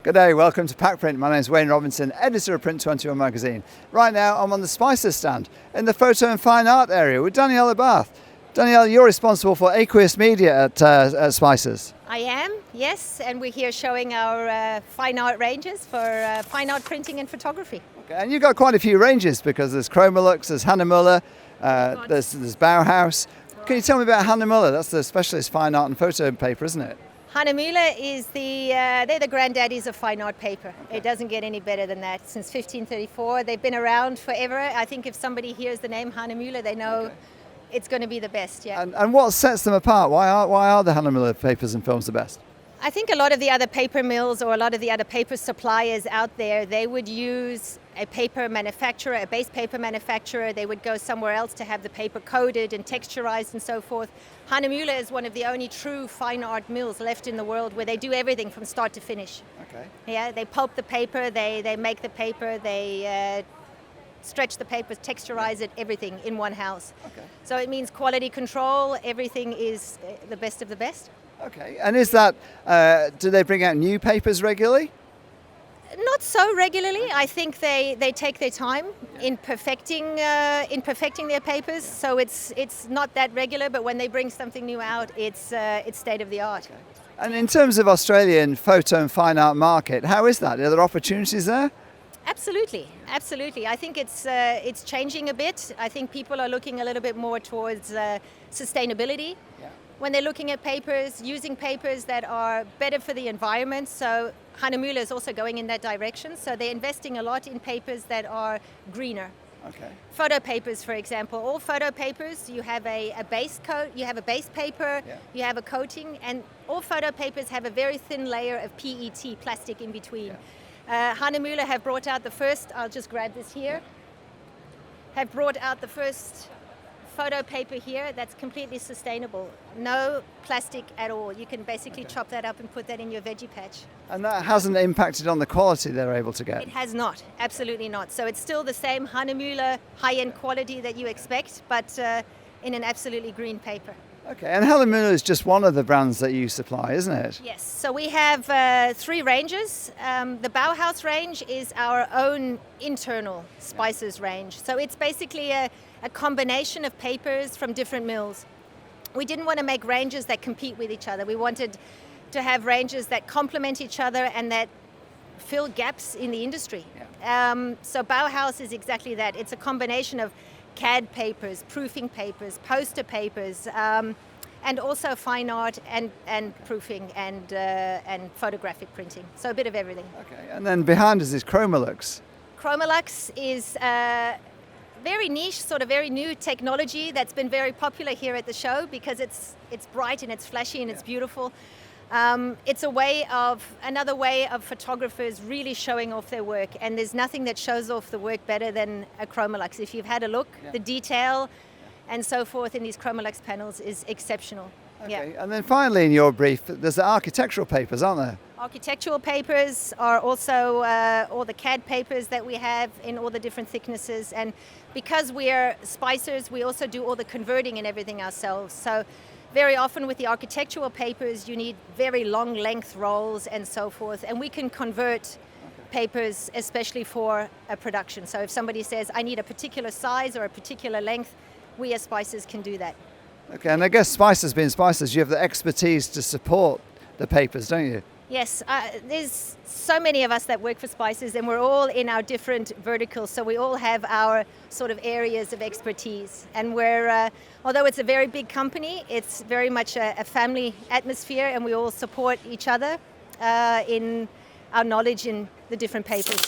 Good day, welcome to PacPrint. My name is Wayne Robinson, editor of Print 21 magazine. Right now I'm on the Spices stand in the photo and fine art area with Danielle Bath. Danielle, you're responsible for aqueous media at Spices. I am, yes, and we're here showing our fine art ranges for fine art printing and photography. Okay, and you've got quite a few ranges because there's Chromolux, there's Hahnemuller, there's Bauhaus. Can you tell me about Hahnemuller? That's the specialist fine art and photo paper, isn't it? Hahnemuller is they're the granddaddies of fine art paper. Okay. It doesn't get any better than that. Since 1534, they've been around forever. I think if somebody hears the name Hahnemuller, they know it's going to be the best. Yeah. And what sets them apart? Why are the Hahnemuller papers and films the best? I think a lot of the other paper mills or a lot of the other paper suppliers out there, they would use a paper manufacturer, a base paper manufacturer. They would go somewhere else to have the paper coated and texturized and so forth. Hahnemuller is one of the only true fine art mills left in the world where they do everything from start to finish. Okay. Yeah, they pulp the paper, they make the paper, they stretch the paper, texturize it, everything in one house. Okay. So it means quality control, everything is the best of the best. Okay, and is that, do they bring out new papers regularly? Not so regularly. I think they take their time in perfecting their papers. So it's not that regular, but when they bring something new out, it's state of the art. Okay. And in terms of Australian photo and fine art market, how is that? Are there opportunities there? Absolutely, absolutely. I think it's changing a bit. I think people are looking a little bit more towards sustainability. Yeah. When they're looking at papers, using papers that are better for the environment. So Hahnemuller is also going in that direction. So they're investing a lot in papers that are greener. Okay. Photo papers, for example. All photo papers, you have a base coat, you have a base paper, you have a coating, and all photo papers have a very thin layer of PET, plastic in between. Yeah. Hahnemuller have brought out the first, I'll just grab this here, have brought out the first photo paper here that's completely sustainable. No plastic at all. You can basically chop that up and put that in your veggie patch. And that hasn't impacted on the quality they're able to get? It has not, absolutely not. So it's still the same Hahnemuller high-end quality that you expect, but in an absolutely green paper. Okay, and Hahnemuller is just one of the brands that you supply, isn't it? Yes, so we have 3 ranges. The Bauhaus range is our own internal spices range. So it's basically a combination of papers from different mills. We didn't want to make ranges that compete with each other. We wanted to have ranges that complement each other and that fill gaps in the industry. Yeah. So Bauhaus is exactly that. It's a combination of CAD papers, proofing papers, poster papers, and also fine art and proofing and photographic printing. So a bit of everything. Okay, and then behind us is Chromolux. Chromolux is very niche, sort of very new technology that's been very popular here at the show because it's bright and it's flashy and it's beautiful. It's another way of photographers really showing off their work, and there's nothing that shows off the work better than a Chromolux. If you've had a look, the detail and so forth in these Chromolux panels is exceptional. Okay, and then finally in your brief, there's the architectural papers, aren't there? Architectural papers are also all the CAD papers that we have in all the different thicknesses, and because we're spicers, we also do all the converting and everything ourselves. So very often with the architectural papers, you need very long length rolls and so forth, and we can convert papers especially for a production. So if somebody says, I need a particular size or a particular length, we as spicers can do that. Okay, and I guess Spicers being Spicers, you have the expertise to support the papers, don't you? Yes, there's so many of us that work for Spicers, and we're all in our different verticals, so we all have our sort of areas of expertise. And we're, although it's a very big company, it's very much a family atmosphere, and we all support each other in our knowledge in the different papers.